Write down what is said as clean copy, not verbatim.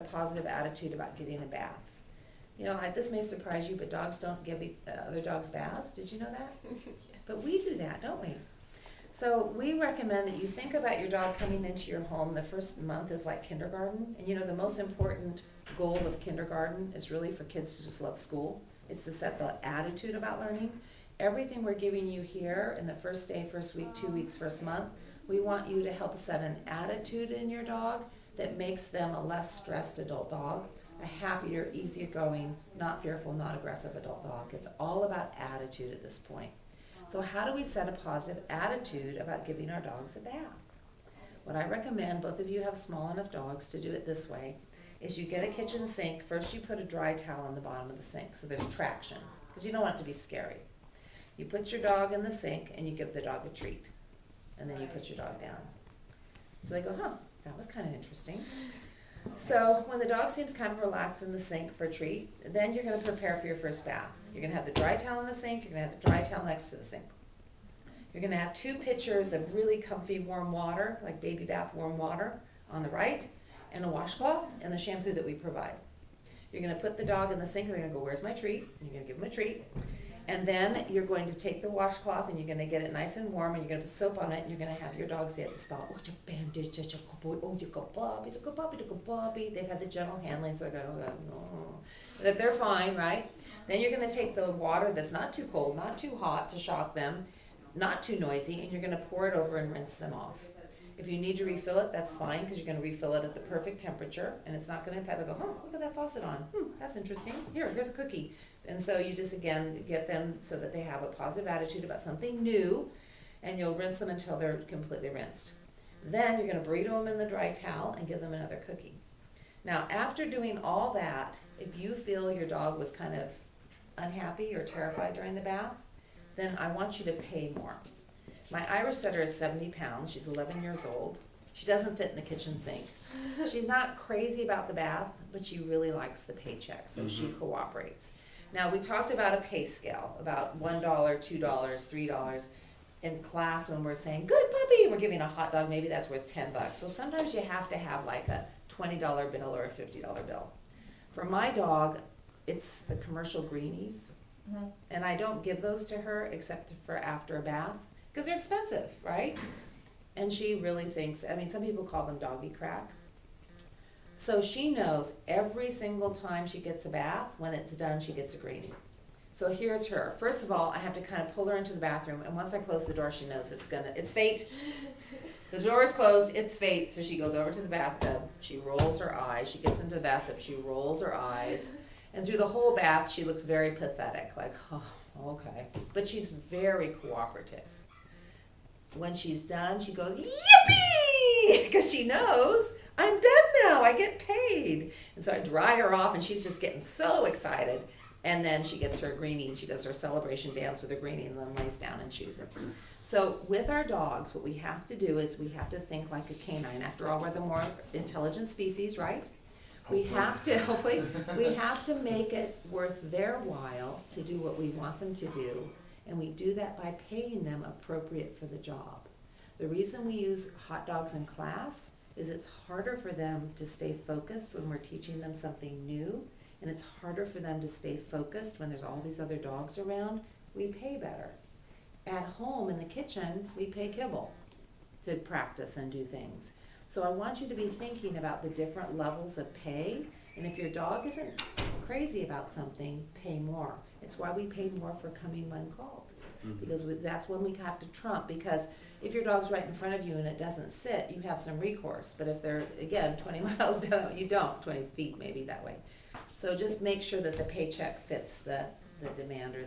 a positive attitude about getting a bath. You know, this may surprise you, but dogs don't give other dogs baths. Did you know that? Yeah. But we do that, don't we? So we recommend that you think about your dog coming into your home. The first month is like kindergarten. And you know, the most important goal of kindergarten is really for kids to just love school. It's to set the attitude about learning. Everything we're giving you here in the first day, first week, 2 weeks, first month, we want you to help set an attitude in your dog that makes them a less stressed adult dog, a happier, easier going, not fearful, not aggressive adult dog. It's all about attitude at this point. So how do we set a positive attitude about giving our dogs a bath? What I recommend, both of you have small enough dogs to do it this way, is you get a kitchen sink. First you put a dry towel on the bottom of the sink so there's traction, because you don't want it to be scary. You put your dog in the sink and you give the dog a treat. And then you put your dog down. So they go, huh, that was kind of interesting. So when the dog seems kind of relaxed in the sink for a treat, then you're going to prepare for your first bath. You're going to have the dry towel in the sink. You're going to have the dry towel next to the sink. You're going to have 2 pitchers of really comfy warm water, like baby bath warm water, on the right, and a washcloth and the shampoo that we provide. You're going to put the dog in the sink and they're going to go, where's my treat? And you're going to give them a treat. And then you're going to take the washcloth and you're going to get it nice and warm and you're going to put soap on it and you're going to have your dog say at the spot, oh, your bandage, such a good boy, oh, you go Bobby, you go Bobby, you go Bobby. They've had the gentle handling, so they're going, oh, that they're fine, right? Then you're going to take the water that's not too cold, not too hot to shock them, not too noisy, and you're going to pour it over and rinse them off. If you need to refill it, that's fine, because you're going to refill it at the perfect temperature, and it's not going to impact. They'll go, oh, look at that faucet on. That's interesting. Here's a cookie. And so you just, again, get them so that they have a positive attitude about something new, and you'll rinse them until they're completely rinsed. Then you're going to burrito them in the dry towel and give them another cookie. Now, after doing all that, if you feel your dog was kind of unhappy or terrified during the bath, then I want you to pay more. My Irish setter is 70 pounds. She's 11 years old. She doesn't fit in the kitchen sink. She's not crazy about the bath, but she really likes the paycheck, so she cooperates. Now, we talked about a pay scale, about $1, $2, $3 in class when we're saying, good puppy, and we're giving a hot dog, maybe that's worth $10. Well, sometimes you have to have like a $20 bill or a $50 bill. For my dog, it's the commercial greenies, and I don't give those to her except for after a bath, because they're expensive, right? And she really thinks, I mean, some people call them doggy crack. So she knows every single time she gets a bath, when it's done, she gets a greenie. So here's her. First of all, I have to kind of pull her into the bathroom, and once I close the door, she knows it's fate. The door is closed, it's fate. So she goes over to the bathtub, she rolls her eyes, she gets into the bathtub, she rolls her eyes, and through the whole bath, she looks very pathetic, like, oh, okay. But she's very cooperative. When she's done, she goes, yippee! Because she knows, I'm done now, I get paid. And so I dry her off, and she's just getting so excited. And then she gets her greenie, and she does her celebration dance with her greenie, and then lays down and chews it. So with our dogs, what we have to do is we have to think like a canine. After all, we're the more intelligent species, right? We have to, hopefully, we have to make it worth their while to do what we want them to do. And we do that by paying them appropriate for the job. The reason we use hot dogs in class is it's harder for them to stay focused when we're teaching them something new, and it's harder for them to stay focused when there's all these other dogs around. We pay better. At home in the kitchen, we pay kibble to practice and do things. So I want you to be thinking about the different levels of pay, and if your dog isn't crazy about something, pay more. It's why we pay more for coming when called, because that's when we have to trump, because if your dog's right in front of you and it doesn't sit, you have some recourse. But if they're, again, 20 miles down, you don't, 20 feet maybe that way. So just make sure that the paycheck fits the demand or